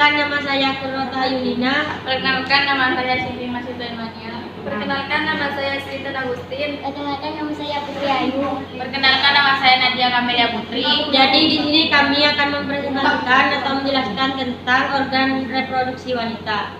Perkenalkan, nama saya Kurota Yulina. Perkenalkan, nama saya Siti Masudamania. Perkenalkan, nama saya Siti Agustin. Perkenalkan, nama saya Putri Ayu. Perkenalkan, nama saya Nadia Kamelia Putri. Jadi di sini kami akan mempresentasikan atau menjelaskan tentang organ reproduksi wanita.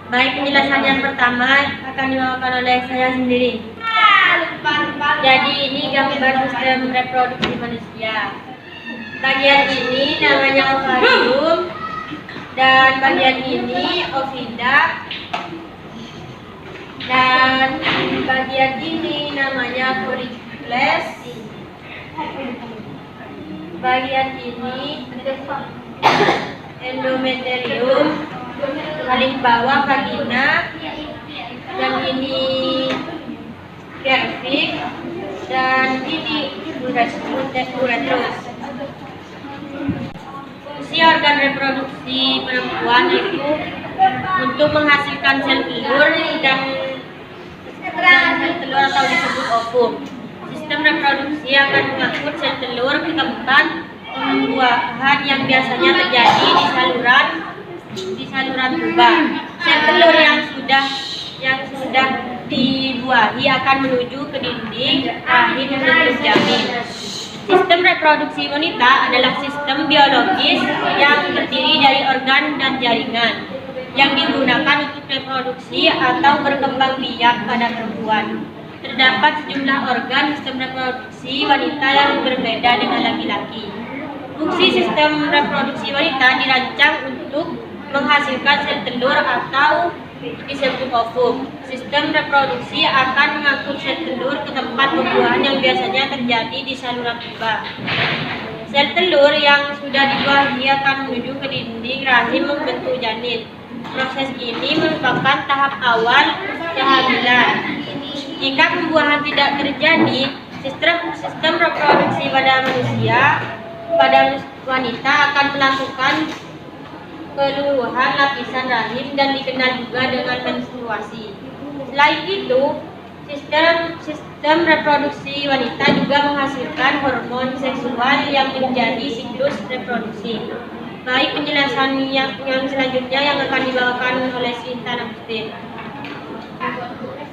Baik, penjelasan yang pertama akan dibawakan oleh saya sendiri. Jadi ini gambar sistem reproduksi manusia. Bagian ini namanya ovarium dan bagian ini ovida, dan bagian ini namanya folikules. Bagian ini endometrium, paling bawah vagina, yang ini cervix, dan ini uretrus. Fungsi organ reproduksi perempuan itu untuk menghasilkan sel telur dan sel telur atau disebut ovum. Sistem reproduksi akan mengangkut sel telur ke tempat pembuahan yang biasanya terjadi di saluran tuba. Sel telur yang sudah dibuahi akan menuju ke dinding rahim membentuk janin. Sistem reproduksi wanita adalah sistem biologis yang terdiri dari organ dan jaringan yang digunakan untuk reproduksi atau berkembang biak pada perempuan. Terdapat sejumlah organ sistem reproduksi wanita yang berbeda dengan laki-laki. Fungsi sistem reproduksi wanita dirancang untuk menghasilkan sel telur atau disebut ovum. Sistem reproduksi akan mengangkut sel telur ke tempat pembuahan yang biasanya terjadi di saluran tuba. Sel telur yang sudah dibuahi akan menuju ke dinding rahim membentuk janin. Proses ini merupakan tahap awal kehamilan. Jika pembuahan tidak terjadi, sistem reproduksi pada wanita akan melakukan keluruhan lapisan rahim dan dikenal juga dengan menstruasi. Selain itu, sistem reproduksi wanita juga menghasilkan hormon seksual yang menjadi siklus reproduksi. Baik, penjelasan yang selanjutnya yang akan dibawakan oleh Siti Agustin.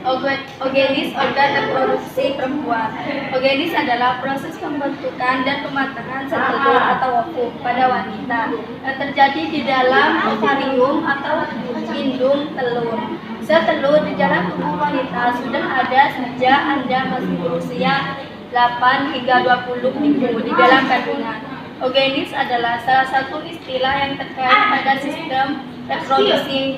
Oogenis, organ reproduksi perempuan. Oogenis adalah proses pembentukan dan pematangan sel telur atau ovum pada wanita yang terjadi di dalam ovarium atau indung telur. Sel telur di dalam tubuh wanita sudah ada sejak Anda masih berusia 8 hingga 20 minggu di dalam kandungan. Oogenis adalah salah satu istilah yang terkait pada sistem reproduksi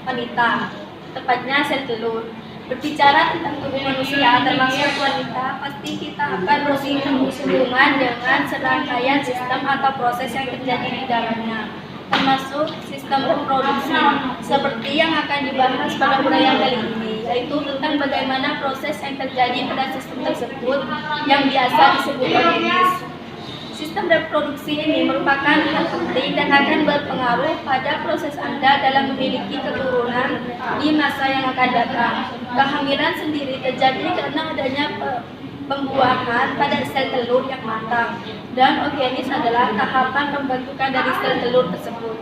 wanita, tepatnya sel telur. Berbicara tentang tubuh manusia, termasuk wanita, pasti kita akan berhubungan dengan serangkaian sistem atau proses yang terjadi di dalamnya, termasuk sistem reproduksi, seperti yang akan dibahas pada uraian kali ini, yaitu tentang bagaimana proses yang terjadi pada sistem tersebut yang biasa disebut oogenis. Sistem reproduksi ini merupakan hal penting dan akan berpengaruh pada proses Anda dalam memiliki keturunan di masa yang akan datang. Kehamilan sendiri terjadi karena adanya pembuahan pada sel telur yang matang, dan oogenis adalah tahapan pembentukan dari sel telur tersebut.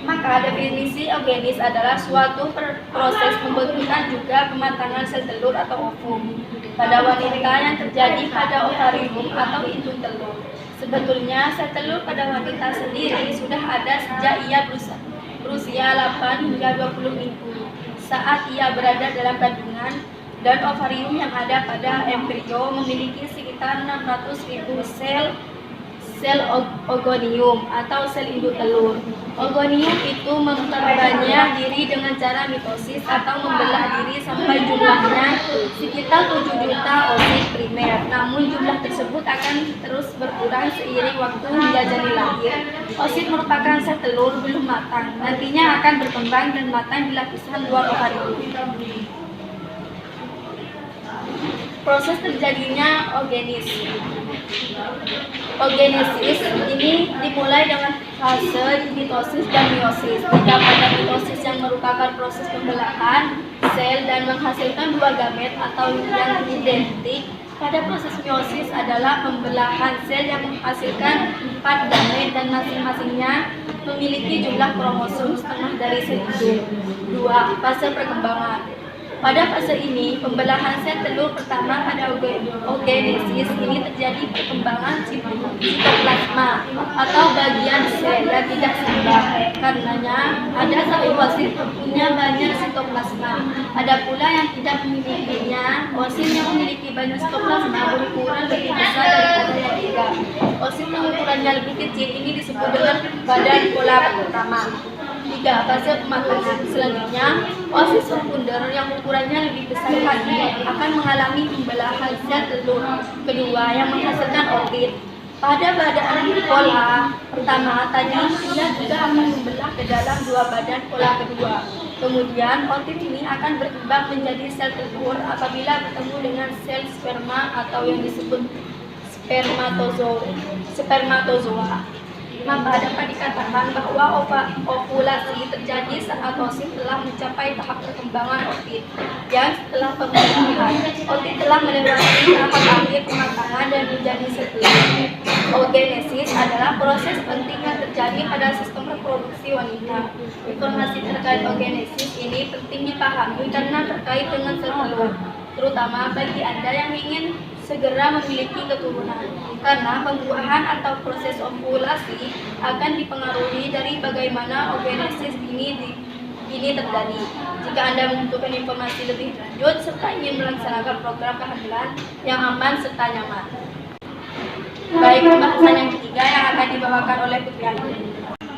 Maka definisi oogenis adalah suatu proses pembentukan juga pematangan sel telur atau ovum pada wanita yang terjadi pada ovarium atau indung telur. Sebetulnya sel telur pada wanita sendiri sudah ada sejak ia berusia 8 hingga 20 minggu saat ia berada dalam kandungan, dan ovarium yang ada pada embrio memiliki sekitar 600.000 sel ogonium atau sel induk telur. Ogonium itu memperbanyak diri dengan cara mitosis atau membelah diri sampai jumlahnya sekitar 7 juta oosit primer. Namun jumlah tersebut akan terus berkurang seiring waktu hingga janin lahir. Oosit merupakan sel telur belum matang. Nantinya akan berkembang dan matang di lapisan luar ovarium. Proses terjadinya oogenis. Oogenesis ini dimulai dengan fase mitosis dan meiosis. Pada mitosis yang merupakan proses pembelahan sel dan menghasilkan dua gamet atau yang identik. Pada proses meiosis adalah pembelahan sel yang menghasilkan 4 gamet dan masing-masingnya memiliki jumlah kromosom setengah dari sel induk. 2. Fase perkembangan. Pada fase ini, pembelahan sel telur pertama pada oogenesis ini terjadi perkembangan sitoplasma atau bagian sel yang tidak seimbang. Karenanya, ada satu oosit punya banyak sitoplasma. Ada pula yang tidak memilikinya. Oosit yang memiliki banyak sitoplasma berukuran lebih besar daripada yang tidak. Oosit yang ukurannya lebih kecil ini disebut dengan badan pola pertama. 3. Fase pematangan. Selanjutnya, oosit sekunder yang ukurannya lebih besar lagi akan mengalami pembelahan sel telur kedua yang menghasilkan ootit. Pada badan pola pertama tadi, ia juga akan membelah ke dalam dua badan pola kedua. Kemudian, ootit ini akan berkembang menjadi sel telur apabila bertemu dengan sel sperma atau yang disebut spermatozoa. Maka dapat dikatakan bahwa ovulasi terjadi saat oosit telah mencapai tahap perkembangan ootit. Yang setelah pembelahan, ootit telah melewati tahap akhir pematangan dan menjadi sel telur. Oogenesis adalah proses penting yang terjadi pada sistem reproduksi wanita. Informasi terkait oogenesis ini penting dipahami karena terkait dengan sel telur, terutama bagi Anda yang ingin segera memiliki keturunan, karena pembuahan atau proses ovulasi akan dipengaruhi dari bagaimana oogenesis ini terjadi. Jika Anda membutuhkan informasi lebih lanjut serta ingin melaksanakan program kehamilan yang aman serta nyaman. Baik, pembahasan yang ketiga yang akan dibawakan oleh Putri Ayu.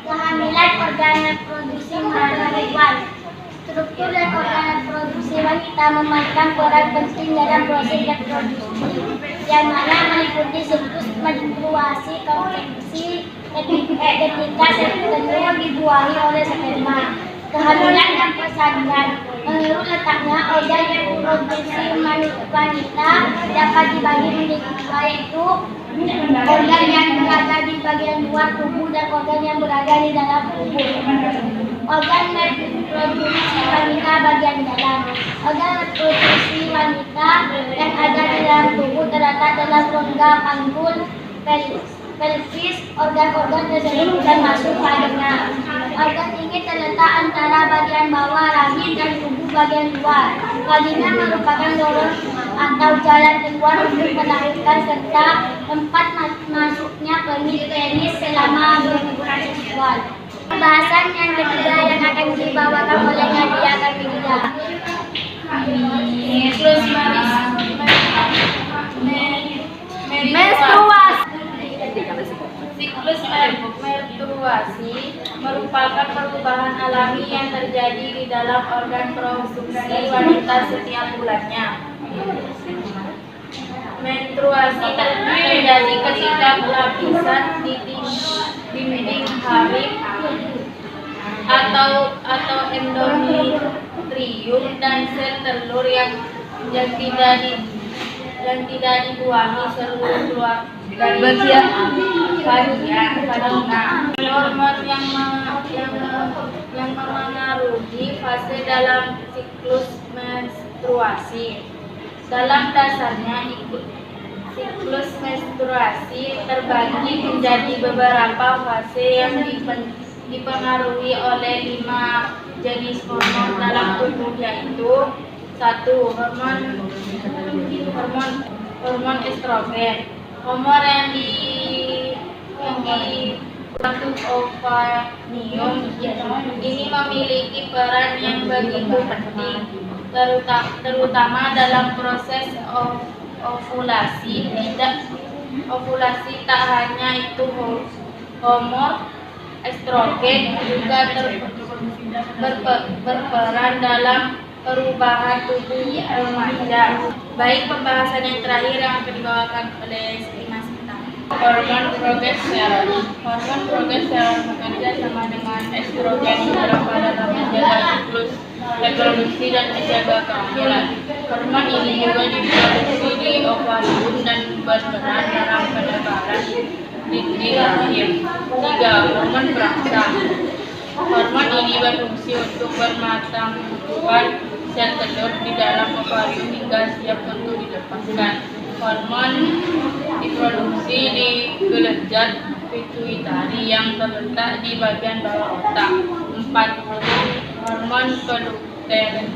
Kehamilan organ reproduksi perempuan. Struktur dan organ reproduksi wanita memainkan peran penting dalam proses reproduksi, yang mana meliputi siklus menstruasi, kontraksi, ketika sel telur dibuahi oleh sperma. Kehamilan dan persalinan. Menurut letaknya, organ reproduksi wanita dapat dibagi menjadi dua, yaitu organ yang berada di bagian luar tubuh dan organ yang berada di dalam tubuh. Organ reproduksi wanita bagian dalam. Organ reproduksi wanita yang ada di dalam tubuh terletak dalam rongga panggul, pelvis, organ-organ tersebut dan masuk padanya. Organ ini terletak antara bagian bawah rahim dan tubuh bagian luar. Vagina merupakan lorong atau jalan keluar untuk melahirkan serta tempat masuknya penis selama berhubungan seksual. Pembahasan yang ketiga yang akan dibawakan oleh Nadia Karmigida. Menstruasi. Siklus menstruasi merupakan perubahan alami yang terjadi di dalam organ reproduksi wanita setiap bulannya. Menstruasi terjadi ketika lapisan di dinding hamil atau endometrium dan sel telur yang tidak dibuahi seluruh keluar dari bagian vagina. Hormon yang memengaruhi fase dalam siklus menstruasi. Dalam dasarnya, siklus menstruasi terbagi menjadi beberapa fase yang dipengaruhi oleh 5 jenis hormon dalam tubuh, yaitu 1. Hormon estrogen. Hormon yang dibentuk ovarium ini memiliki peran yang begitu penting, terutama dalam proses ovulasi. Ovulasi tak hanya itu, hormon estrogen juga berperan dalam perubahan tubuh remaja. Baik, pembahasan yang terakhir yang akan dibawakan oleh Mas Sita. Hormon progesteron. Hormon progesteron bekerja sama dengan estrogen dalam menjaga siklus reproduksi dan menjaga kehamilan. Hormon ini juga diproduksi di ovarium dan berperan dalam penebalan dinding rahim. 3. Hormon perangsang. Hormon ini berfungsi untuk mematangkan sel telur di dalam ovarium hingga siap untuk dilepaskan. Hormon diproduksi di kelenjar pituitari yang terletak di bagian bawah otak. 4. Hormon peluteinin.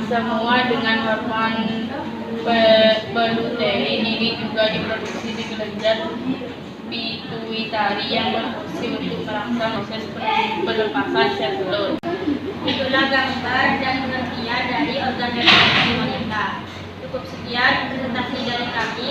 Semua dengan hormon pelutein ini juga diproduksi di kelenjar pituitari yang berfungsi untuk merangsang proses pelepasan sel telur. Itulah gambar dan pengertian dari organ reproduksi wanita. Cukup sekian presentasi dari kami.